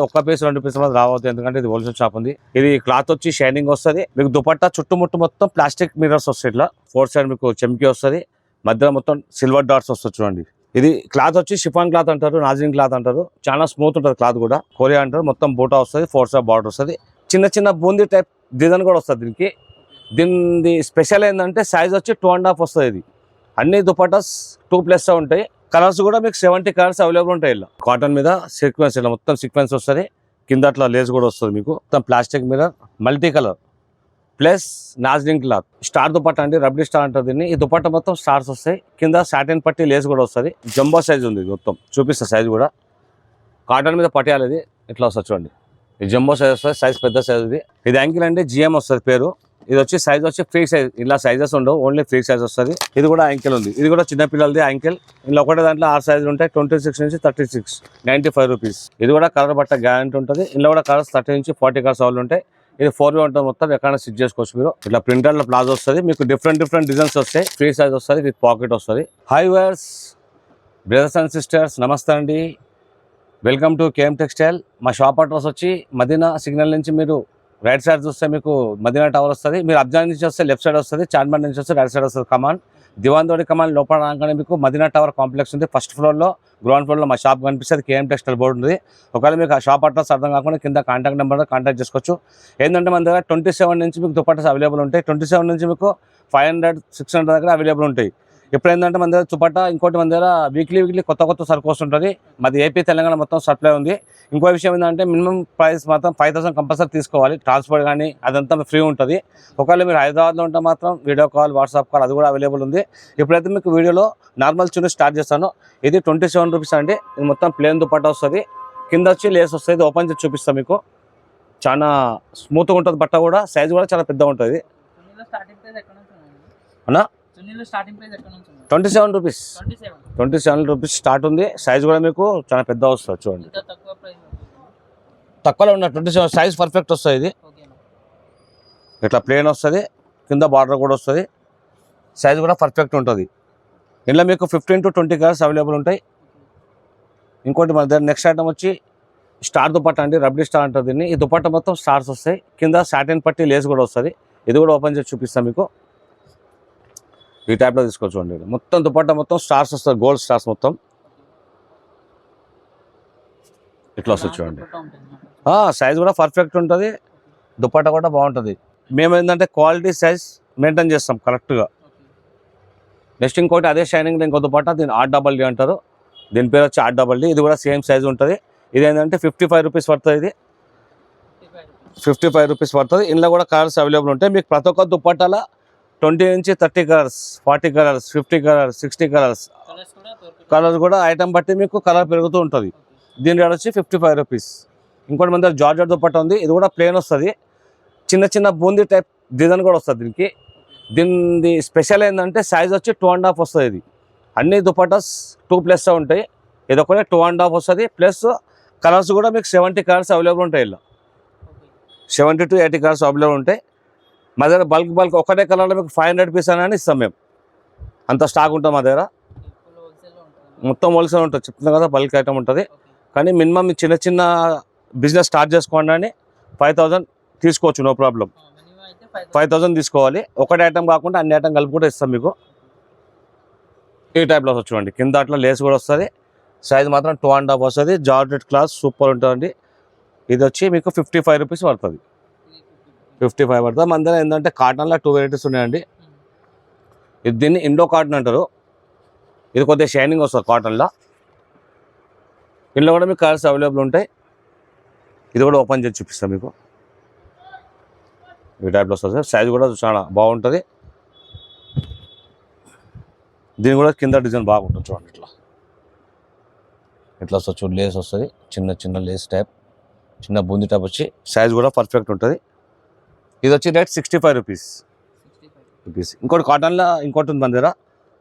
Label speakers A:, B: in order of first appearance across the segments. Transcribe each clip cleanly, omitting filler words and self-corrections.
A: ఒక్క piece 2 piece రావద్దు, ఎందుకంటే ఇది హోల్సేల్ షాప్ ఉంది. ఇది క్లాత్ వచ్చి షైనింగ్ వస్తుంది. మీకు దుపట్టా చుట్టుముట్టు మొత్తం ప్లాస్టిక్ మిర్రర్స్ వస్తాయి. ఇట్లా 4 సైడ్ మీకు చెమ్కి వస్తుంది. మధ్యలో మొత్తం సిల్వర్ డాట్స్ వస్తుంది చూడండి. ఇది క్లాత్ వచ్చి షిఫాన్ క్లాత్ అంటారు, నాజిన్ క్లాత్ అంటారు. చాలా స్మూత్ ఉంటుంది క్లాత్ కూడా. కొరియా అంటారు. మొత్తం బూటా వస్తుంది, 4 సైడ్ బార్డర్ వస్తుంది. చిన్న చిన్న బూందీ టైప్ డిజైన్ కూడా వస్తుంది దీనికి. దీని స్పెషల్ ఏంటంటే సైజ్ వచ్చి 2.5 వస్తుంది. ఇది అన్ని దుపట్టాస్ 2+ ఉంటాయి. కలర్స్ కూడా మీకు 70 కలర్స్ అవైలబుల్ ఉంటాయి. ఇలా కాటన్ మీద సీక్వెన్స్, ఇలా మొత్తం సీక్వెన్స్ వస్తుంది. కింద అట్లా లేస్ కూడా వస్తుంది మీకు. మొత్తం plastic mirror, multi colour plus నాజ్లింగ్ క్లాత్. స్టార్ దుపట్టా అండి, రబ్డీ స్టార్ అంటారు దీన్ని. ఈ దుపట్టా మొత్తం స్టార్స్ వస్తాయి. కింద సాటిన్ పట్టి లేస్ కూడా వస్తుంది. జంబో సైజ్ ఉంది మొత్తం, చూపిస్తా సైజ్ కూడా. కాటన్ మీద పట్టేయాలి. ఇది ఇట్లా వస్తుంది చూడండి. ఇది జంబో సైజ్ వస్తుంది, సైజ్ పెద్ద సైజ్. ఇది యాంకిల్ అంటే GM వస్తుంది పేరు. ఇది వచ్చి సైజ్ వచ్చి ఫ్రీ సైజ్. ఇలా సైజెస్ ఉండవు, ఓన్లీ ఫ్రీ సైజ్ వస్తుంది. ఇది కూడా యాంకిల్ ఉంది. ఇది కూడా చిన్న పిల్లలది యాంకిల్. ఇలా ఒకటే దాంట్లో 6 సైజులు ఉంటాయి. 26 నుంచి 36, 95 రూపీస్. ఇది కూడా కలర్ బట్ట గ్యారంటీ ఉంటుంది. ఇందులో కూడా కలర్స్ 30 నుంచి 40 కలర్స్ అవైలబుల్ ఉంటాయి. ఇది 4 ఉంటుంది మొత్తం. ఎక్కడ స్టిచ్ చేసుకోవచ్చు మీరు. ఇట్లా ప్రింటర్లో ప్లాజో వస్తుంది మీకు. డిఫరెంట్ డిజైన్స్ వస్తాయి. ఫ్రీ సైజ్ వస్తుంది, విత్ పాకెట్ వస్తుంది. Hi viewers brothers and sisters, నమస్తే అండి. Welcome to KM textile. మా షాప్ అడ్రస్ వచ్చి మదీనా సిగ్నల్ నుంచి మీరు రైట్ సైడ్ చూస్తే మీకు మదీనా టవర్ వస్తుంది. మీరు అబ్జాన్ నుంచి వస్తే లెఫ్ట్ సైడ్ వస్తుంది. చార్మినార్ నుంచి వస్తే రైట్ సైడ్ వస్తుంది. కమాన్ దివాన్ దోడి కమాన్ లోపల రాగానే మీకు మదీనా టవర్ కాంప్లెక్స్ ఉంది. ఫస్ట్ ఫ్లోర్లో, గ్రౌండ్ ఫ్లోర్లో మా షాప్ కనిపిస్తుంది. KM టెక్స్టైల్ బోర్డు ఉంది. ఒకవేళ మీకు ఆ షాప్ అడ్రస్ అర్థం కాకుండా కింద కాంటాక్ట్ నెంబర్లో కాంటాక్ట్ చేసుకోవచ్చు. ఏంటంటే మన దగ్గర 27 నుంచి మీకు దుపట్టాస్ అవైలబుల్ ఉంటాయి. 27 నుంచి మీకు 500, 600 దగ్గర అవైలబుల్ ఉంటాయి. ఇప్పుడు ఏంటంటే మన దగ్గర దుపట్టా, ఇంకోటి మన దగ్గర వీక్లీ కొత్త సరుకు వస్తుంటుంది. మాది AP తెలంగాణ మొత్తం సప్లై ఉంది. ఇంకో విషయం ఏంటంటే మినిమం ప్రైస్ మాత్రం 5000 కంపల్సరీ తీసుకోవాలి. ట్రాన్స్పోర్ట్ కానీ అదంతా ఫ్రీ ఉంటుంది. ఒకవేళ మీరు హైదరాబాద్లో ఉంటే మాత్రం వీడియో కాల్, వాట్సాప్ కాల్ అది కూడా అవైలబుల్ ఉంది. ఇప్పుడైతే మీకు వీడియోలో నార్మల్ చున్నీ స్టార్ట్ చేస్తాను. ఇది 27 రూపీస్ అండి. ఇది మొత్తం ప్లేన్ దుపట్టా వస్తుంది. కింద వచ్చి లేస్ వస్తుంది. ఓపెన్ చేసి చూపిస్తాను మీకు. చాలా స్మూత్గా ఉంటుంది బట్ట కూడా. సైజ్ కూడా చాలా పెద్దగా ఉంటుంది. అన్నా 27 రూపీస్. 27 రూపీస్ స్టార్ట్ ఉంది. సైజ్ కూడా మీకు చాలా పెద్ద వస్తుంది చూడండి. తక్కువలో ఉన్న 27 సైజ్ పర్ఫెక్ట్ వస్తుంది. ఇది ఇట్లా ప్లేన్ వస్తుంది. కింద బార్డర్ కూడా వస్తుంది. సైజ్ కూడా పర్ఫెక్ట్ ఉంటుంది. ఇందులో మీకు 15 to 20 కలర్స్ అవైలబుల్ ఉంటాయి. ఇంకోటి మన దగ్గర నెక్స్ట్ ఐటమ్ వచ్చి స్టార్ దుపట్టా అండి, రబ్డీ స్టార్ అంటారు దీన్ని. ఈ దుపట్టా మొత్తం స్టార్స్ వస్తాయి. కింద సాటిన్ పట్టి లేస్ కూడా వస్తుంది. ఇది కూడా ఓపెన్ చేసి చూపిస్తాను మీకు. ఈ టైప్లో తీసుకోవచ్చండి. మొత్తం దుపట్టా మొత్తం స్టార్స్ వస్తుంది, గోల్డ్ స్టార్స్ మొత్తం ఇట్లా వస్తుంది చూడండి. సైజ్ కూడా పర్ఫెక్ట్ ఉంటుంది. దుపట్టా కూడా బాగుంటుంది. మేము ఏంటంటే క్వాలిటీ సైజ్ మెయింటైన్ చేస్తాం కరెక్ట్గా. నెక్స్ట్ ఇంకోటి అదే షైనింగ్ ఇంకో దుపట్టా, దీన్ని RDD అంటారు. దీని పేరు వచ్చి RDD. ఇది కూడా సేమ్ సైజ్ ఉంటుంది. ఇది ఏంటంటే 55 రూపీస్ పడుతుంది. ఇది 55 రూపీస్ పడుతుంది. ఇందులో కూడా కలర్స్ అవైలబుల్ ఉంటాయి. మీకు ప్రతి ఒక్క దుపట్టాల 20 నుంచి 30 కలర్స్, 40 కలర్స్, 50 కలర్స్, 60 కలర్స్ కూడా ఐటమ్ బట్టి మీకు కలర్ పెరుగుతూ ఉంటుంది. దీని రేట్ వచ్చి 55 రూపీస్. ఇంకోటి మన దగ్గర జార్జెట్ దుపట్టా ఉంది. ఇది కూడా ప్లేన్ వస్తుంది. చిన్న బూందీ టైప్ డిజైన్ కూడా వస్తుంది దీనికి. దీని స్పెషల్ ఏంటంటే సైజ్ వచ్చి 2.5 వస్తుంది. ఇది అన్ని దుపట్టాస్ 2+ ఉంటాయి. ఇది ఒకటే 2.5 వస్తుంది. ప్లస్ కలర్స్ కూడా మీకు 70 కలర్స్ అవైలబుల్ ఉంటాయి. ఇలా 70 to 80 కలర్స్ అవైలబుల్ ఉంటాయి. మా దగ్గర బల్క్ ఒకటే కలర్లో మీకు 500 పీస్ అని ఇస్తాం మేము. అంత స్టాక్ ఉంటుంది మా దగ్గర. మొత్తం హోల్సేల్ ఉంటుంది. చెప్తున్నాం కదా, బల్క్ ఐటమ్ ఉంటుంది. కానీ మినిమం చిన్న బిజినెస్ స్టార్ట్ చేసుకోండి అని 5000 తీసుకోవచ్చు, నో ప్రాబ్లం. 5000 తీసుకోవాలి. ఒకటి ఐటమ్ కాకుండా అన్ని ఐటమ్ కలిపి కూడా ఇస్తాం మీకు. ఈ టైప్లో చూడండి. కింద అట్లా లేస్ కూడా వస్తుంది. సైజ్ మాత్రం 2.5 వస్తుంది. జార్జెట్ క్లాత్ సూపర్ ఉంటుందండి. ఇది వచ్చి మీకు 55 రూపీస్ పడుతుంది. 55 పడుతుంది. మన దగ్గర ఏంటంటే కాటన్లో 2 వెరైటీస్ ఉన్నాయండి. ఇది దీన్ని ఇండో కాటన్ అంటారు. ఇది కొద్దిగా షైనింగ్ వస్తుంది కాటన్లో. ఇందులో కూడా మీకు కలర్స్ అవైలబుల్ ఉంటాయి. ఇది కూడా ఓపెన్ చేసి చూపిస్తాను మీకు. ఈ టైప్లో వస్తుంది. సైజ్ కూడా చాలా బాగుంటుంది. దీని కూడా కింద డిజైన్ బాగుంటుంది చూడండి. ఇట్లా వస్తుంది చూడండి. లేస్ వస్తుంది. చిన్న లేస్ టైప్, చిన్న బూందీ టైప్ వచ్చి సైజ్ కూడా పర్ఫెక్ట్ ఉంటుంది. ఇది వచ్చి రేట్ 65 రూపీస్. ఇంకోటి కాటన్లో ఇంకోటి ఉంది మన దగ్గర.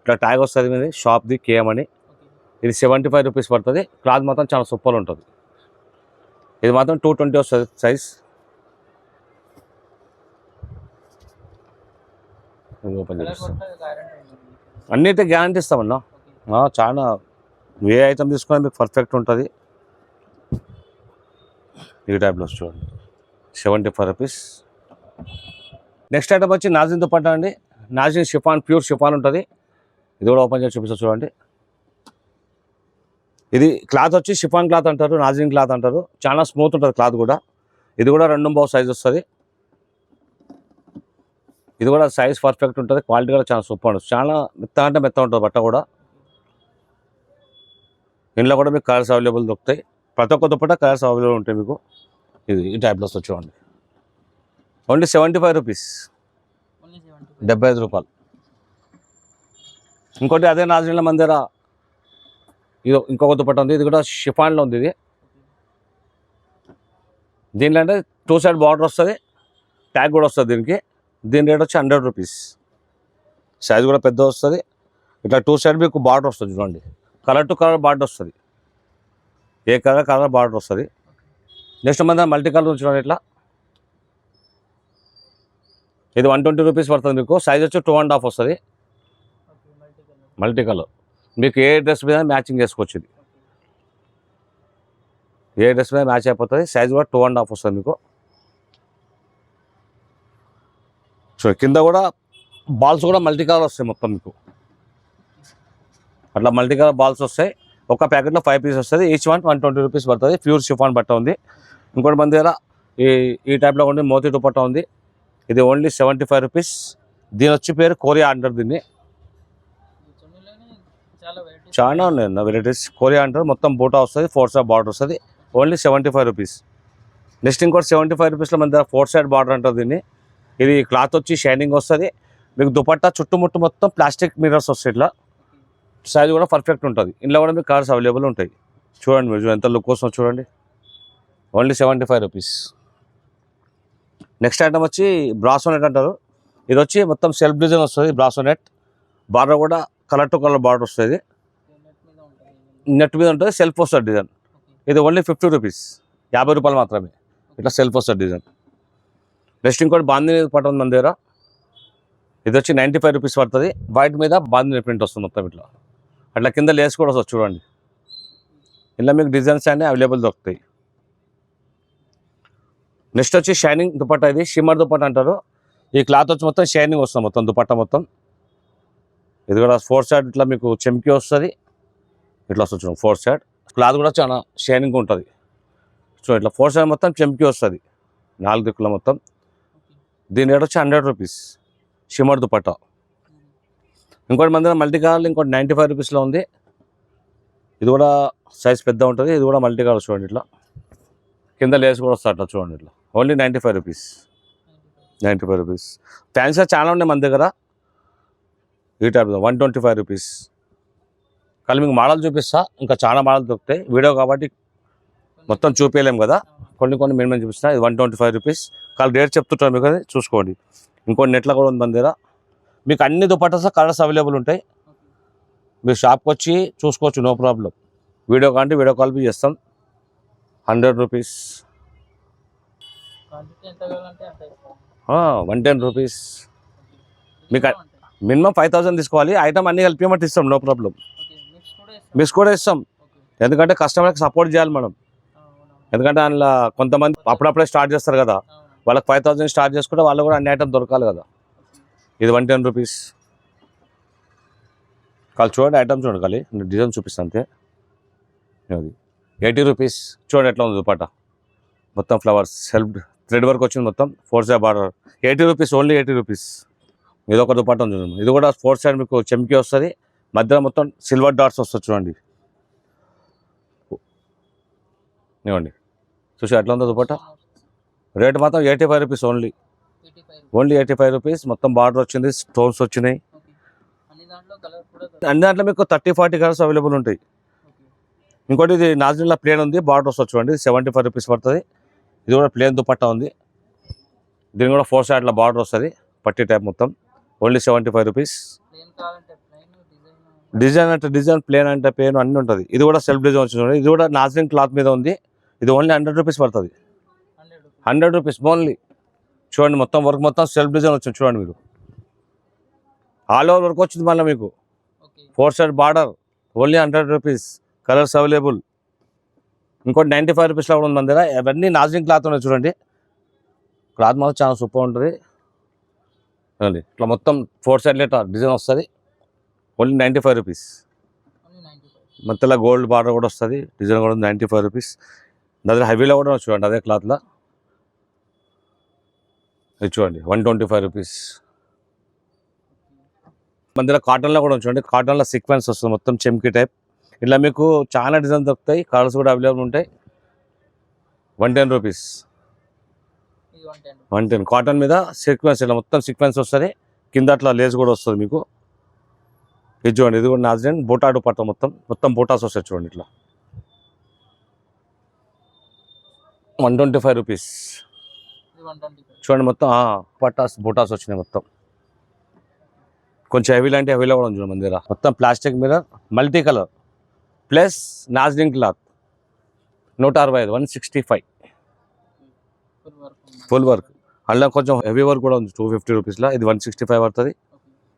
A: ఇట్లా ట్యాగ్ వస్తుంది మీద షాప్ది KM అని. ఇది 75 రూపీస్ పడుతుంది. క్లాత్ మాత్రం చాలా సూపర్ ఉంటుంది. ఇది మాత్రం 220 వస్తుంది సైజ్. ఓపెన్ చేస్తాం. అన్నిటి గ్యారంటీ ఇస్తామన్నా. చాలా ఏ ఐటమ్ తీసుకున్నా మీకు పర్ఫెక్ట్ ఉంటుంది. ఈ టైప్లో చూడండి 75 రూపీస్. నెక్స్ట్ ఐటమ్ వచ్చి నాజిన్ దుపట్టా అండి. నాజిన్ షిఫాన్, ప్యూర్ షిఫాన్ ఉంటుంది. ఇది కూడా ఓపెన్ చేసి చూపిస్తా చూడండి. ఇది క్లాత్ వచ్చి షిఫాన్ క్లాత్ అంటారు, నాజిన్ క్లాత్ అంటారు. చాలా స్మూత్ ఉంటుంది క్లాత్ కూడా. ఇది కూడా 2 సైజ్ వస్తుంది. ఇది కూడా సైజ్ పర్ఫెక్ట్ ఉంటుంది. క్వాలిటీ కూడా చాలా సూపర్ ఉంటుంది. చాలా మెత్త ఉంటుంది బట్ట కూడా. ఇందులో కూడా మీకు కలర్స్ అవైలబుల్ దొరుకుతాయి. ప్రతి ఒక్క దుపట్టా కలర్స్ అవైలబుల్ ఉంటాయి మీకు. ఇది ఈ టైప్లో వస్తుంది చూడండి. ఓన్లీ 75 రూపీస్, 75 రూపాయలు. ఇంకోటి అదే నాజిన్ల మన దగ్గర ఇది ఇంకొక దుపట్టా ఉంది. ఇది కూడా షిఫాన్లో ఉంది. ఇది దీనిలో అంటే 2 సైడ్ బార్డర్ వస్తుంది, ట్యాగ్ కూడా వస్తుంది దీనికి. దీని రేట్ వచ్చి 100 రూపీస్. సైజ్ కూడా పెద్ద వస్తుంది. ఇట్లా 2 సైడ్ మీకు బార్డర్ వస్తుంది చూడండి. కలర్ టు కలర్ బార్డర్ వస్తుంది. ఏ కలర్ బార్డర్ వస్తుంది. నెక్స్ట్ మన మల్టీ కలర్ చూడండి. ఇట్లా ఇది 120 రూపీస్ పడుతుంది మీకు. సైజ్ వచ్చి 2.5 వస్తుంది. మల్టీ కలర్ మీకు ఏ డ్రెస్ మీద మ్యాచింగ్ చేసుకోవచ్చు. ఇది ఏ డ్రెస్ మీద మ్యాచ్ అయిపోతుంది. సైజ్ కూడా 2.5 వస్తుంది మీకు. సో కింద కూడా బాల్స్ కూడా మల్టీ కలర్ వస్తాయి మొత్తం మీకు. అట్లా మల్టీ కలర్ బాల్స్ వస్తాయి. ఒక ప్యాకెట్లో 5 పీస్ వస్తుంది. ఈచ్ వన్ 120 రూపీస్ పడుతుంది. ప్యూర్ షిఫాన్ బట్ట ఉంది. ఇంకోటి మన దగ్గర ఈ టైప్లో ఉండి మోతీ దుపట్టా ఉంది. ఇది ఓన్లీ 75 రూపీస్. దీని వచ్చి పేరు కోరియా అంటారు. దీన్ని చాలా ఉన్నాయి వెరైటీస్. కోరియా అంటారు. మొత్తం బూటా వస్తుంది, 4 సైడ్ బార్డర్ వస్తుంది. Only 75 rupees. నెక్స్ట్ ఇంకోటి 75 రూపీస్లో మన దగ్గర 4 సైడ్ బార్డర్ అంటారు దీన్ని. ఇది క్లాత్ వచ్చి షైనింగ్ వస్తుంది మీకు. దుపట్టా చుట్టుముట్టు మొత్తం ప్లాస్టిక్ మిర్రర్స్ వస్తాయి. ఇట్లా సైజ్ కూడా పర్ఫెక్ట్ ఉంటుంది. ఇందులో కూడా మీకు కలర్స్ అవైలబుల్ ఉంటాయి. చూడండి మీరు ఎంత లుక్ వస్తుందో చూడండి. Only 75 rupees. నెక్స్ట్ ఐటమ్ వచ్చి బ్రాసోనెట్ అంటారు. ఇది వచ్చి మొత్తం సెల్ఫ్ డిజైన్ వస్తుంది. బ్రాసోనెట్ బార్డర్ కూడా కలర్ టు కలర్ బార్డర్ వస్తుంది. నెట్ మీద ఉంటుంది. సెల్ఫ్ వస్తుంది డిజైన్. ఇది ఓన్లీ 50 రూపీస్, 50 రూపాయలు మాత్రమే. ఇట్లా సెల్ఫ్ వస్తుంది డిజైన్. నెక్స్ట్ ఇంకోటి బాందిని పట్ట ఉంది మన దగ్గర. ఇది వచ్చి 95 రూపీస్ పడుతుంది. వైట్ మీద బాందిని ప్రింట్ వస్తుంది మొత్తం ఇట్లా. అట్లా కింద లేస్ కూడా వస్తుంది చూడండి. ఇలా మీకు డిజైన్స్ అన్నీ అవైలబుల్ దొరుకుతాయి. నెక్స్ట్ వచ్చి షైనింగ్ దుపట్టా. ఇది షిమ్మర్ దుపట్టా అంటారు. ఈ క్లాత్ వచ్చి మొత్తం షైనింగ్ వస్తుంది మొత్తం దుపట్టా మొత్తం. ఇది కూడా 4 సైడ్ ఇట్లా మీకు చెంకి వస్తుంది. ఇట్లా వస్తుంది చూడండి 4 సైడ్. క్లాత్ కూడా చాలా షైనింగ్ ఉంటుంది. సో ఇట్లా 4 సైడ్ మొత్తం చెంకి వస్తుంది 4 దిక్కుల మొత్తం. దీని రేట్ వచ్చి 100 రూపీస్ షిమ్మర్ దుపట్టా. ఇంకోటి మన దగ్గర మల్టీ కలర్ ఇంకోటి 95 రూపీస్లో ఉంది. ఇది కూడా సైజ్ పెద్ద ఉంటుంది. ఇది కూడా మల్టీ కలర్ చూడండి. ఇట్లా కింద లేస్ కూడా వస్తుంది అట్లా చూడండి. ఇట్లా ఓన్లీ 95 రూపీస్, 95 రూపీస్. ఫ్యాన్సీ చాలా ఉన్నాయి మన దగ్గర. ఈ టైప్ 125 రూపీస్. కానీ మీకు మోడల్ చూపిస్తా, ఇంకా చాలా మోడల్ దొరుకుతాయి. వీడియో కాబట్టి మొత్తం చూపించలేము కదా, కొన్ని మినిమం చూపిస్తా. ఇది 125 రూపీస్. కానీ రేట్ చెప్తుంటారు మీకు, అది చూసుకోండి. ఇంకోటి నెట్లో కూడా ఉంది మన దగ్గర. మీకు అన్ని దుపట్టాస్ కలర్స్ అవైలబుల్ ఉంటాయి. మీరు షాప్కి వచ్చి చూసుకోవచ్చు, నో ప్రాబ్లం. వీడియో కాంటే వీడియో కాల్ చేస్తాం. 100 రూపీస్, 110 రూపీస్. మీకు మినిమం 5000 తీసుకోవాలి. ఐటమ్ అన్ని కలిపి ఇస్తాం, నో ప్రాబ్లం. మిక్స్ కూడా ఇస్తాం. ఎందుకంటే కస్టమర్కి సపోర్ట్ చేయాలి మనం. ఎందుకంటే అందులో కొంతమంది అప్పుడప్పుడే స్టార్ట్ చేస్తారు కదా, వాళ్ళకి 5000 స్టార్ట్ చేసుకుంటే వాళ్ళు కూడా అన్ని ఐటమ్ దొరకాలి కదా. ఇది 110 రూపీస్. కాదు చూడండి, ఐటమ్ చూడండి, ఖాళీ డిజైన్ చూపిస్తాను అంతే. అది 80 రూపీస్. చూడండి ఎట్లా ఉంది దుపట్టా. మొత్తం ఫ్లవర్స్ సెల్ఫ్ థ్రెడ్ వర్క్ వచ్చింది మొత్తం. 4 side border. 80 rupees, only 80 rupees. ఇది ఒక దుపట్టా ఉంది చూడండి. ఇది కూడా 4 సైడ్ మీకు చెంకి వస్తుంది. మధ్యలో మొత్తం సిల్వర్ డాట్స్ వస్తుంది చూడండి. ఇవ్వండి చూసి ఎట్లా ఉందో దుపట్టా. రేట్ మాత్రం 85 రూపీస్ ఓన్లీ. 85 రూపీస్. మొత్తం బార్డర్ వచ్చింది, స్టోన్స్ వచ్చినాయి. అన్ని దాంట్లో మీకు 30-40 కలర్స్ అవైలబుల్ ఉంటాయి. ఇంకోటి ఇది నాజిన్లో ప్లేన్ ఉంది, బార్డర్ వస్తుంది చూడండి. 75 రూపీస్ పడుతుంది. ఇది కూడా ప్లేన్ దుపట్టా ఉంది. దీని కూడా 4 సైడ్ల బార్డర్ వస్తుంది, పట్టి టైప్ మొత్తం. Only 75 rupees. డిజైన్ అంటే డిజైన్, ప్లేన్ అంటే ప్లేన్, అన్నీ ఉంటుంది. ఇది కూడా సెల్ఫ్ డిజైన్ వచ్చింది చూడండి. ఇది కూడా నాజిన్ క్లాత్ మీద ఉంది. ఇది ఓన్లీ 100 రూపీస్ పడుతుంది. 100 రూపీస్ ఓన్లీ. చూడండి మొత్తం వర్క్ మొత్తం సెల్ఫ్ డిజైన్ వచ్చింది చూడండి. మీరు ఆల్ ఓవర్ వర్క్ వచ్చింది మళ్ళీ మీకు. 4 side border. Only 100 rupees. Colours available. ఇంకోటి 95 రూపీస్లో కూడా ఉంది మన దగ్గర. అవన్నీ నాజింగ్ క్లాత్ ఉన్నాయి చూడండి. క్లాత్ మాత్రం చాలా సూపర్ ఉంటుంది చూడండి. ఇట్లా మొత్తం 4 సైడ్ లెటర్ డిజైన్ వస్తుంది. Only 95 rupees. మధ్యలో గోల్డ్ బార్డర్ కూడా వస్తుంది. డిజైన్ కూడా 95 రూపీస్. దగ్గర హెవీలో కూడా చూడండి అదే క్లాత్లో. ఇది చూడండి 125 రూపీస్. మన దగ్గర కాటన్లో కూడా చూడండి. కాటన్లో సీక్వెన్స్ వస్తుంది మొత్తం చెమ్కి టైప్. ఇట్లా మీకు చాలా డిజైన్ దొరుకుతాయి. కలర్స్ కూడా అవైలబుల్ ఉంటాయి. 110 రూపీస్. 110 కాటన్ మీద సీక్వెన్స్ ఇట్లా మొత్తం సీక్వెన్స్ వస్తుంది. కింద అట్లా లేస్ కూడా వస్తుంది మీకు. ఇది చూడండి. ఇది కూడా నాజిన్ బూటా దుపట్టా మొత్తం బూటాస్ వస్తాయి చూడండి. ఇట్లా 125 రూపీస్ చూడండి. మొత్తం పటాస్ బూటాస్ వచ్చినాయి మొత్తం. కొంచెం హెవీ లాంటి హెవీలో కూడా ఉంది చూడండి మన దగ్గర. మొత్తం plastic mirror multi colour plus నాజిన్ క్లాత్ 165 165 ఫుల్ వర్క్. అందులో కొంచెం హెవీ వర్క్ కూడా ఉంది 250 రూపీస్లో. ఇది 165 పడుతుంది.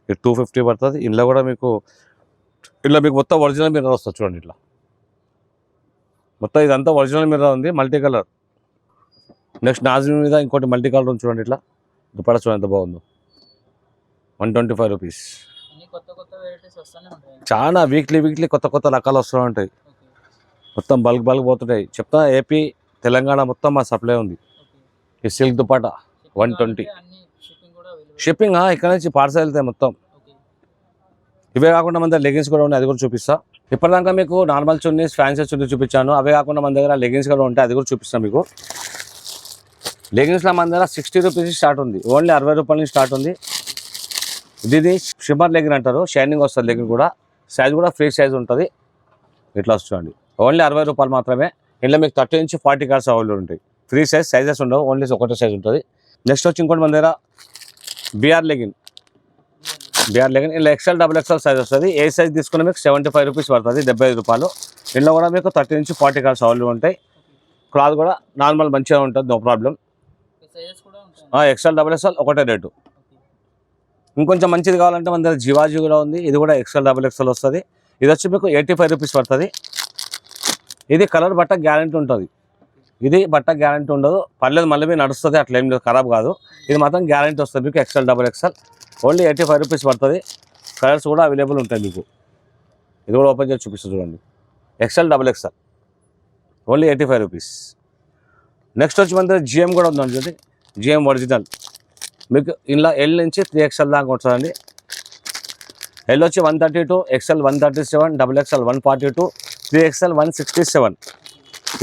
A: ఇది 250 పడుతుంది. ఇందులో కూడా మీకు మొత్తం ఒరిజినల్ మిర్రర్ వస్తుంది చూడండి. ఇట్లా మొత్తం ఇదంతా ఒరిజినల్ మిర్రర్ ఉంది మల్టీ కలర్. నెక్స్ట్ నాజిన్ మీద ఇంకోటి మల్టీ కలర్ ఉంది చూడండి. ఇట్లా దుపట్టా చూడండి ఎంత బాగుందో. 125 రూపీస్. చాలా వీక్లీ కొత్త రకాలు వస్తూ ఉంటాయి. మొత్తం బల్క్ పోతుంటాయి. చెప్తా ఏపీ తెలంగాణ మొత్తం మా సప్లై ఉంది. ఈ సిల్క్ దుపట్టా 120. షిప్పింగ్ ఇక్కడ నుంచి పార్సల్ వెళ్తాయి మొత్తం. ఇవే కాకుండా మన దగ్గర లెగిన్స్ కూడా ఉన్నాయి. అది కూడా చూపిస్తా. ఇప్పటిదాకా మీకు నార్మల్ చున్నీస్ ఫ్యాన్సీ చున్నీ చూపించాను. అవే కాకుండా మన దగ్గర లెగిన్స్ కూడా ఉంటాయి. అది కూడా చూపిస్తాను మీకు. లెగిన్స్లో మన దగ్గర 60 రూపీస్ స్టార్ట్ ఉంది. ఓన్లీ 60 రూపాయల నుంచి స్టార్ట్ ఉంది. ఇది షిమ్మర్ లెగిన్ అంటారు. షైనింగ్ వస్తుంది లెగిన్ కూడా. సైజ్ కూడా ఫ్రీ సైజ్ ఉంటుంది. ఇట్లా వస్తుంది. ఓన్లీ 60 రూపాయలు మాత్రమే. ఇంట్లో మీకు 30 నుంచి 40 కార్డ్స్ అవైలబుల్ ఉంటాయి. ఫ్రీ సైజెస్ ఉండవు. ఓన్లీ ఒకటే సైజ్ ఉంటుంది. నెక్స్ట్ వచ్చి ఇంకోటి మన దగ్గర బిఆర్ లెగిన్ ఇలా XL XXL సైజ్ వస్తుంది. ఏ సైజ్ తీసుకున్న మీకు 75 రూపీస్ పడుతుంది. 75 రూపాయలు. ఇంట్లో కూడా మీకు 30 నుంచి 40 కార్డ్స్ అవైలబుల్ ఉంటాయి. క్లాత్ కూడా నార్మల్ మంచిగా ఉంటుంది. No problem. XL XXL ఒకటే రేటు. ఇంకొంచెం మంచిది కావాలంటే మన దగ్గర జివాజీ కూడా ఉంది. ఇది కూడా XL XXL వస్తుంది. ఇది వచ్చి మీకు 85 రూపీస్ పడుతుంది. ఇది కలర్ బట్ట గ్యారంటీ ఉంటుంది. ఇది బట్ట గ్యారంటీ ఉండదు. పర్లేదు మళ్ళీ మీరు నడుస్తుంది. అట్లా ఏం లేదు, ఖరాబ్ కాదు. ఇది మాత్రం గ్యారంటీ వస్తుంది మీకు. XL XXL ఓన్లీ 85 రూపీస్ పడుతుంది. కలర్స్ కూడా అవైలబుల్ ఉంటాయి మీకు. ఇది కూడా ఓపెన్ చేసి చూపిస్తుంది చూడండి. XL XXL only 85 rupees. Next వచ్చి మన దగ్గర GM కూడా ఉందండి చూడండి. GM ఒరిజినల్ మీకు ఇలా L నుంచి 3XL దాకా వస్తుందండి. L వచ్చి 132, XL 137, XXL 142, 3XL 167.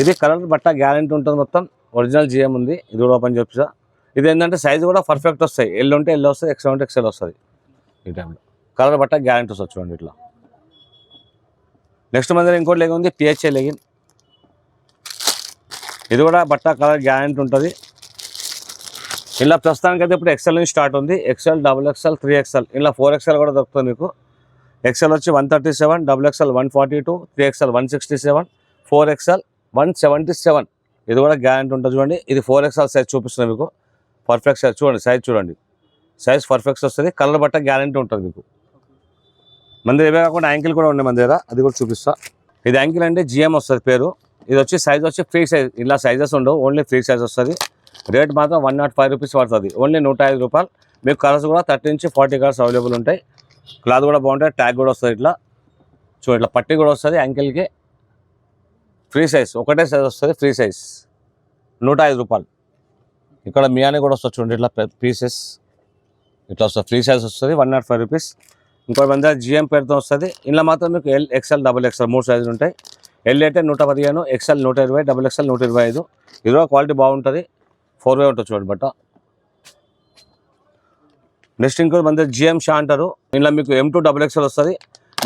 A: ఇది కలర్ బట్ట గ్యారంటీ ఉంటుంది. మొత్తం ఒరిజినల్ GM ఉంది. ఇది కూడా ఓపెన్ చేపిస్తా. ఇది ఏంటంటే సైజు కూడా పర్ఫెక్ట్ వస్తాయి. L ఉంటే L వస్తుంది, XL ఉంటే XL వస్తుంది. ఈ టైంలో కలర్ బట్ట గ్యారంటీ వస్తుంది చూడండి ఇట్లా. నెక్స్ట్ మన దగ్గర ఇంకోటి లెగిన్ ఉంది. PHA legging. ఇది కూడా బట్ట కలర్ గ్యారంటీ ఉంటుంది. ఇలా ప్రస్తుతానికైతే ఇప్పుడు XL నుంచి స్టార్ట్ ఉంది. XL XXL 3XL ఇలా 4XL కూడా దొరుకుతుంది మీకు. XL వచ్చి 137, XXL 142, 3XL 167, 4XL 177. ఇది కూడా గ్యారంటీ ఉంటుంది చూడండి. ఇది 4XL సైజ్ చూపిస్తుంది మీకు. పర్ఫెక్ట్ సైజ్ చూడండి. సైజ్ చూడండి. సైజ్ పర్ఫెక్ట్ వస్తుంది. కలర్ బట్ట గ్యారంటీ ఉంటుంది మీకు. మన దగ్గర ఇవే కాకుండా యాంకిల్ కూడా ఉన్నాయి మన దగ్గర. అది కూడా చూపిస్తా. ఇది యాంకిల్ అంటే GM వస్తుంది పేరు. ఇది వచ్చి సైజ్ వచ్చి ఫ్రీ సైజ్. ఇలా సైజెస్ ఉండవు. ఓన్లీ ఫ్రీ సైజ్ వస్తుంది. రేట్ మాత్రం 105 రూపీస్ పడుతుంది. ఓన్లీ 105 రూపాయలు. మీకు కలర్స్ కూడా 30 నుంచి 40 కలర్స్ అవైలబుల్ ఉంటాయి. క్లాత్ కూడా బాగుంటాయి. ట్యాగ్ కూడా వస్తుంది ఇట్లా చూడండి. ఇట్లా పట్టి కూడా వస్తుంది. యాంకిల్కి ఫ్రీ సైజ్. ఒకటే సైజ్ వస్తుంది. ఫ్రీ సైజ్ 105 రూపాయలు. ఇక్కడ మియాని కూడా వస్తుంది చూడండి. ఇట్లా పీసెస్ ఇట్లా వస్తుంది. ఫ్రీ సైజ్ వస్తుంది. 105 రూపీస్. ఇంకోటి మన దగ్గర GM పేరుతో వస్తుంది. ఇలా మాత్రం మీకు L XL XXL 3 సైజులు ఉంటాయి. L అయితే 115, XL 120, XXL 125. ఇది కూడా క్వాలిటీ బాగుంటుంది. 4-way ఉంటుంది చూడండి బట్ట. నెక్స్ట్ ఇంకోటి మన దగ్గర GM షా అంటారు. ఇలా మీకు M2 XXL వస్తుంది.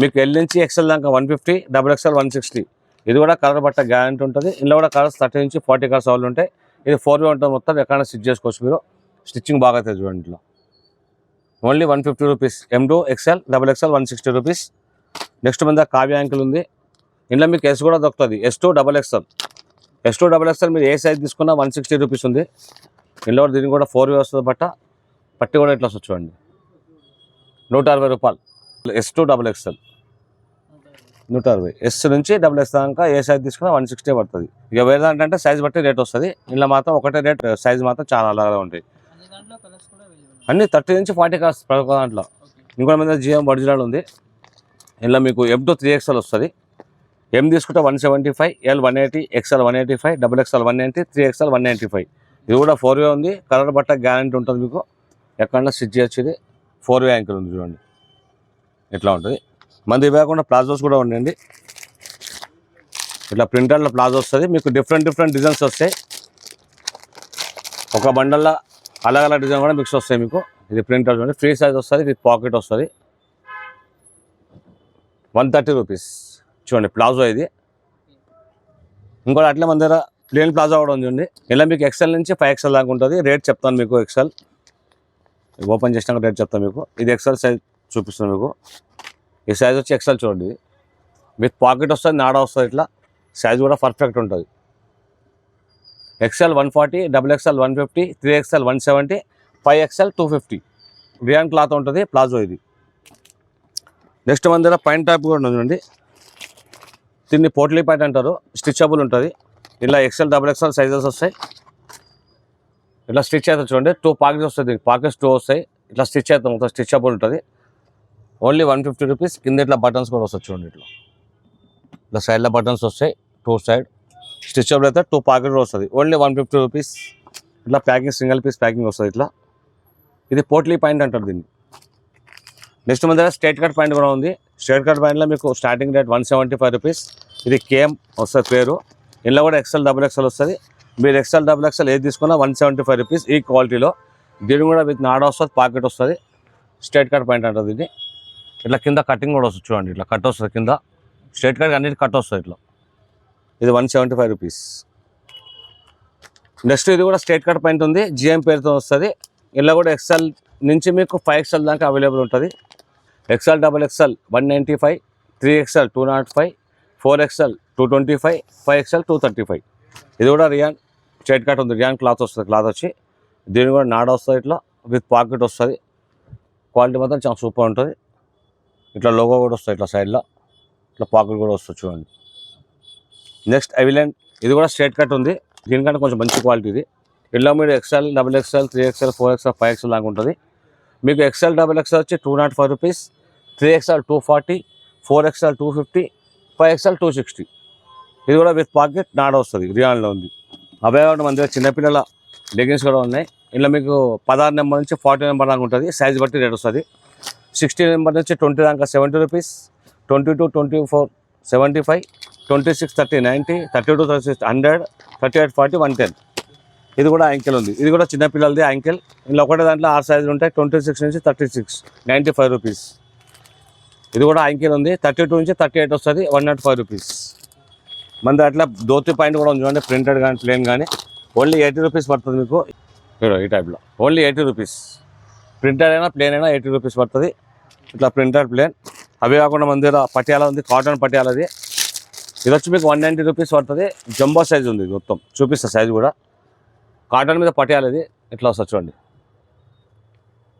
A: మీకు L నుంచి XL దాకా 150, XXL 160. ఇది కూడా కలర్ బట్ట గ్యారంటీ ఉంటుంది. ఇందులో కూడా కలర్స్ 30 నుంచి 40 కలర్స్ అవైలబుల్ ఉంటాయి. ఇది 4-way ఉంటుంది మొత్తం. ఎక్కడైనా స్టిచ్ చేసుకోవచ్చు మీరు. స్టిచ్చింగ్ బాగా అవుతుంది చూడండి ఇట్లా. Only 150 rupees. M2 XL XXL 160 rupees. Next మన దగ్గర కావ్య యాంకిల్ ఉంది. ఇందులో మీకు S కూడా దొరుకుతుంది. S2 XXL. S2 XXL మీరు ఏ సైజ్ తీసుకున్నా 160 రూపీస్ ఉంది. ఇందులో దీనికి కూడా 4-way వస్తుంది బట్ట. పట్టి కూడా ఇట్లా వస్తుంది చూడండి. 160 రూపాయలు. S2 XXL 160. ఎస్ నుంచి XS దాకా ఏ సైజ్ తీసుకున్నా 160 పడుతుంది. ఇక వేరే దాంట్లో సైజ్ బట్టి రేట్ వస్తుంది. ఇలా మాత్రం ఒకటే రేట్, సైజ్ మాత్రం చాలా అలాగే ఉంటాయి. అన్ని 30 నుంచి 40 కలర్స్ ప్రతి దాంట్లో. ఇంకో మీద GM ఒరిజినల్ ఉంది. ఇలా మీకు M2 3XL వస్తుంది. M తీసుకుంటే 175, L 180, XL 185, XXL 190, 3XL 195. ఇది కూడా 4-way ఉంది. కలర్ బట్ట గ్యారంటీ ఉంటుంది మీకు. ఎక్కడన్నా స్టిచ్ చేయొచ్చు. ఇది 4-way యాంకిల్ ఉంది చూడండి, ఇట్లా ఉంటుంది. మంది కాకుండా ప్లాజోస్ కూడా ఉండండి. ఇట్లా ప్రింటర్లో ప్లాజో వస్తుంది మీకు. డిఫరెంట్ డిజైన్స్ వస్తాయి. ఒక బండల్లో అలగ్ డిజైన్ కూడా మిక్స్ వస్తాయి మీకు. ఇది ప్రింటర్ చూడండి, ఫ్రీ సైజ్ వస్తుంది, విత్ పాకెట్ వస్తుంది. 130 రూపీస్ చూడండి ప్లాజో ఇది. ఇంకోటి అట్లే మన దగ్గర ప్లేన్ ప్లాజో కూడా ఉంది చూడండి. ఇలా మీకు XL నుంచి 5XL దాకా ఉంటుంది. రేట్ చెప్తాను మీకు. XL ఓపెన్ చేసినాక రేట్ చెప్తాను మీకు. ఇది XL సైజ్ చూపిస్తాను మీకు. ఈ సైజ్ వచ్చి XL చూడండి, విత్ పాకెట్ వస్తుంది, నాడా వస్తుంది. ఇట్లా సైజ్ కూడా పర్ఫెక్ట్ ఉంటుంది. XL 140, XXL 150, 3XL 170, 5XL 250. Rayon cloth ఉంటుంది ప్లాజో ఇది. నెక్స్ట్ మన దగ్గర పైన టైప్ కూడా ఉందండి. దీన్ని పోట్లీ ప్యాంట్ అంటారు. స్టిచబుల్ ఉంటుంది. ఇలా XL XXL సైజెస్ వస్తాయి. ఇట్లా స్టిచ్ అవుతుంది చూడండి. 2 పాకెట్స్ వస్తుంది. పాకెట్స్ 2 వస్తాయి. ఇట్లా స్టిచ్ అవుతాం, మొత్తం స్టిచబుల్ ఉంటుంది. Only 150 rupees. కింద ఇట్లా బటన్స్ కూడా వస్తాయి చూడండి. ఇట్లా సైడ్లో బటన్స్ వస్తాయి, 2 సైడ్ స్టిచబుల్ అయితే. 2 పాకెట్ వస్తుంది. Only 150 rupees. ఇట్లా ప్యాకింగ్ సింగిల్ పీస్ ప్యాకింగ్ వస్తుంది ఇట్లా. ఇది పోట్లీ ప్యాంట్ అంటారు దీన్ని. నెక్స్ట్ మన దగ్గర స్ట్రైట్ కట్ ప్యాంట్ కూడా ఉంది. స్ట్రైట్ కట్ ప్యాంట్లో మీకు స్టార్టింగ్ రేట్ 175 రూపీస్. ఇది KM వస్తుంది పేరు. ఇందులో కూడా XL XXL వస్తుంది. మీరు XL XXL ఏది తీసుకున్నా 175 రూపీస్ ఈ క్వాలిటీలో. దీని కూడా విత్ నాడా వస్తుంది, పాకెట్ వస్తుంది. స్ట్రైట్ కట్ ప్యాంట్ అంటుంది ఇది. ఇట్లా కింద కటింగ్ కూడా వస్తుంది చూడండి. ఇట్లా కట్ వస్తుంది కింద. స్ట్రైట్ కట్ అన్నిటి కట్ వస్తుంది ఇట్లా. ఇది 175 రూపీస్. నెక్స్ట్ ఇది కూడా స్ట్రైట్ కట్ ప్యాంట్ ఉంది, GM పేరుతో వస్తుంది. ఇలా కూడా XL నుంచి మీకు 5XL దాకా అవైలబుల్ ఉంటుంది. XL XXL 195, 3XL 205, 4XL 225, 5XL 235. ఇది కూడా రియాన్ స్ట్రైట్ కట్ ఉంది. రియాన్ క్లాత్ వస్తుంది. క్లాత్ వచ్చి దీని కూడా నాడ వస్తుంది ఇట్లా, విత్ పాకెట్ వస్తుంది. క్వాలిటీ మాత్రం చాలా సూపర్ ఉంటుంది. ఇట్లా లోగో కూడా వస్తుంది ఇట్లా సైడ్లో. ఇట్లా పాకెట్ కూడా వస్తుంది చూడండి. నెక్స్ట్ అవిలెంట్. ఇది కూడా స్ట్రైట్ కట్ ఉంది. దీనికంటే కొంచెం మంచి క్వాలిటీ ఇది. ఇలా మీరు XL XXL 3XL 4XL 5XL దాకా ఉంటుంది. మీకు XL XXL వచ్చి 205 రూపీస్, 3XL 240, 4XL 250, 5XL 260. ఇది కూడా విత్ పాకెట్ నాడ వస్తుంది. రియాన్లో ఉంది. అవే కాకుండా మన దగ్గర చిన్నపిల్లల లెగిన్స్ కూడా ఉన్నాయి. ఇలా మీకు 16 నెంబర్ నుంచి 40 నెంబర్ దాకా ఉంటుంది. సైజ్ బట్టి రేట్ వస్తుంది. 16 నెంబర్ నుంచి 20 దాకా 70 రూపీస్, 22, 24 75, 26, 30 90, 32, 36 100, 38, 40, 110. ఇది కూడా యాంకిల్ ఉంది. ఇది కూడా చిన్నపిల్లలది యాంకిల్. ఇలా ఒకటే దాంట్లో 6 సైజులు ఉంటాయి. 26 నుంచి 36 95 రూపీస్. ఇది కూడా యాంకిల్ ఉంది. 32 నుంచి 38 వస్తుంది, 105 రూపీస్. మన అట్లా ధోతి పాయింట్ కూడా ఉంది చూడండి. ప్రింటెడ్ కానీ ప్లేన్ కానీ ఓన్లీ 80 రూపీస్ పడుతుంది మీకు. ఈ టైప్లో ఓన్లీ 80 రూపీస్. ప్రింటెడ్ అయినా ప్లేన్ అయినా 80 రూపీస్ పడుతుంది. ఇట్లా ప్రింటెడ్ ప్లేన్. అవి కాకుండా మన దగ్గర పటియాలా ఉంది, కాటన్ పటియాలది. ఇది వచ్చి మీకు 190 రూపీస్ పడుతుంది. జంబో సైజ్ ఉంది. ఇది మొత్తం చూపిస్తా సైజ్ కూడా. కాటన్ మీద పటియాలది ఇట్లా వస్తుంది చూడండి.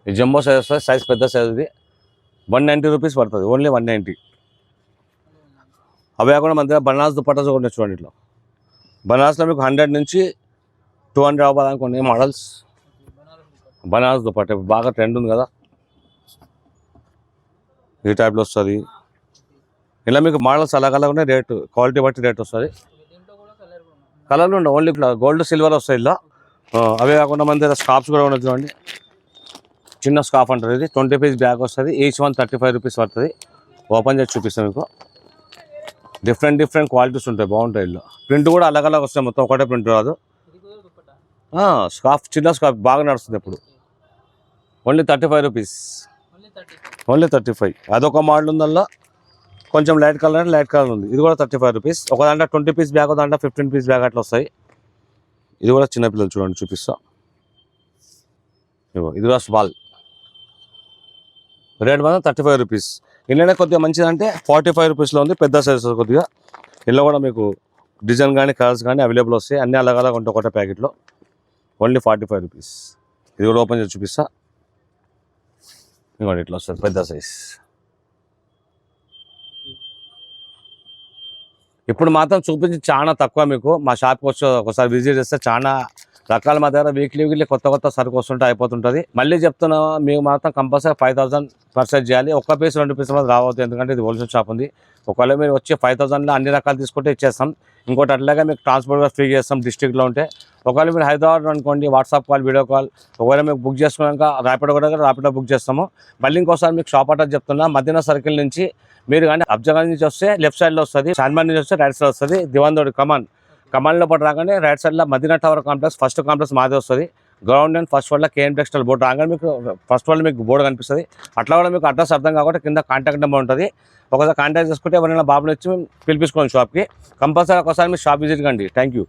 A: ఈ జంబో సైజ్ వస్తుంది. సైజ్ పెద్ద సైజ్ ఇది. 190 రూపీస్ పడుతుంది. ఓన్లీ 190. అవి కాకుండా మన దగ్గర బనారస్ దుపట్టాస్ కూడా చూడండి. ఇట్లా బనారస్లో మీకు 100 నుంచి 200 అవ్వడానికి కొన్ని మోడల్స్. బనారస్ దుపట్టా బాగా ట్రెండ్ ఉంది కదా. ఈ టైప్లో వస్తుంది. ఇలా మీకు మోడల్స్ అలాగ ఉన్నాయి. రేటు క్వాలిటీ బట్టి రేట్ వస్తుంది. కలర్లు ఉండవు. ఓన్లీ గోల్డ్ సిల్వర్ వస్తాయి ఇలా. అవే కాకుండా మన దగ్గర స్కార్ఫ్స్ కూడా ఉన్నాయి చూడండి. చిన్న స్కార్ఫ్ అంటారు. ఇది 20 పీస్ బ్యాగ్ వస్తుంది. ఈచ్ వన్ 35 రూపీస్ పడుతుంది. ఓపెన్ చేసి చూపిస్తాను మీకు. డిఫరెంట్ క్వాలిటీస్ ఉంటాయి, బాగుంటాయి. ఇలా ప్రింట్ కూడా అలాగ వస్తాయి. మొత్తం ఒకటే ప్రింట్ రాదు. స్కార్ఫ్ చిన్న స్కార్ఫ్ బాగా నడుస్తుంది ఇప్పుడు. Only 35 rupees. ఓన్లీ 35. అదొక మోడల్ ఉందల్లా. కొంచెం లైట్ కలర్ ఉంది. ఇది కూడా 35 రూపీస్. ఒక దాంట్లో 20 పీస్ బ్యాగ్, ఒక దాంట్లో 15 పీస్ బ్యాగ్ అట్లా వస్తాయి. ఇది కూడా చిన్నపిల్లలు చూడండి చూపిస్తా. ఇది కూడా స్మాల్. రేట్ మాత్రం 35 రూపీస్. ఇందులోనే కొద్దిగా మంచిదంటే 45 రూపీస్లో ఉంది. పెద్ద సైజ్ కొద్దిగా. ఇందులో కూడా మీకు డిజైన్ కానీ కలర్స్ కానీ అవైలబుల్ వస్తాయి. అన్నీ అలాగ ఉంటాయి ఒకటే ప్యాకెట్లో. Only 45 rupees. ఇది కూడా ఓపెన్ చేసి చూపిస్తా. ఇంకోటి ఇట్లా వస్తుంది పెద్ద సైజ్. ఇప్పుడు మాత్రం చూపించి చాలా తక్కువ మీకు మా షాప్కి వచ్చి ఒకసారి విజిట్ చేస్తే చాలా రకాల మా దగ్గర వీక్లీ కొత్త సరుకు వస్తుంటే అయిపోతుంటుంది. మళ్ళీ చెప్తున్నా మీకు మాత్రం కంపల్సరీ 5000 పర్చేజ్ చేయాలి. ఒక్క పీస్ 2 పీస్ మాత్రం రావద్దు, ఎందుకంటే ఇది హోల్సేల్ షాప్ ఉంది. ఒకవేళ మీరు వచ్చి 5000లో అన్ని రకాలు తీసుకుంటే ఇచ్చేస్తాం. ఇంకోటి అట్లాగే మీకు ట్రాన్స్పోర్ట్ కూడా ఫ్రీ చేస్తాం డిస్ట్రిక్ట్లో ఉంటే. ఒకవేళ మీరు హైదరాబాద్ అనుకోండి, వాట్సాప్ కాల్, వీడియో కాల్, ఒకవేళ మీకు బుక్ చేసుకున్నాక ర్యాపిడో బుక్ చేస్తాము. మళ్ళీ ఇంకోసారి మీకు షాప్ అడ్రస్ చెప్తున్నా, మదీనా సర్కిల్ నుంచి మీరు కానీ అబ్జగంజ్ నుంచి వస్తే లెఫ్ట్ సైడ్లో వస్తుంది, చార్మినార్ నుంచి వస్తే రైట్ సైడ్ వస్తుంది. దివాందోడి కమాన్లో పాటు రాగానే రైట్ సైడ్లో Madina tower complex first complex మాదే వస్తుంది. గ్రౌండ్ అండ్ ఫస్ట్ ఫ్లోర్లో కేఎన్ టెక్స్టైల్ బోర్డు రాగానే మీకు ఫస్ట్ ఫ్లోర్లో మీకు బోర్డు కనిపిస్తుంది. అట్లా కూడా మీకు అడ్రస్ అర్థం కాకుండా కింద కాంటాక్ట్ నెంబర్ ఉంటుంది. ఒకసారి కాంటాక్ట్ చేసుకుంటే ఎవరైనా బాబుని వచ్చి పిలిపించుకోండి షాప్కి. కంపల్సరీ ఒకసారి మీరు షాప్ విజిట్ కండి. Thank you.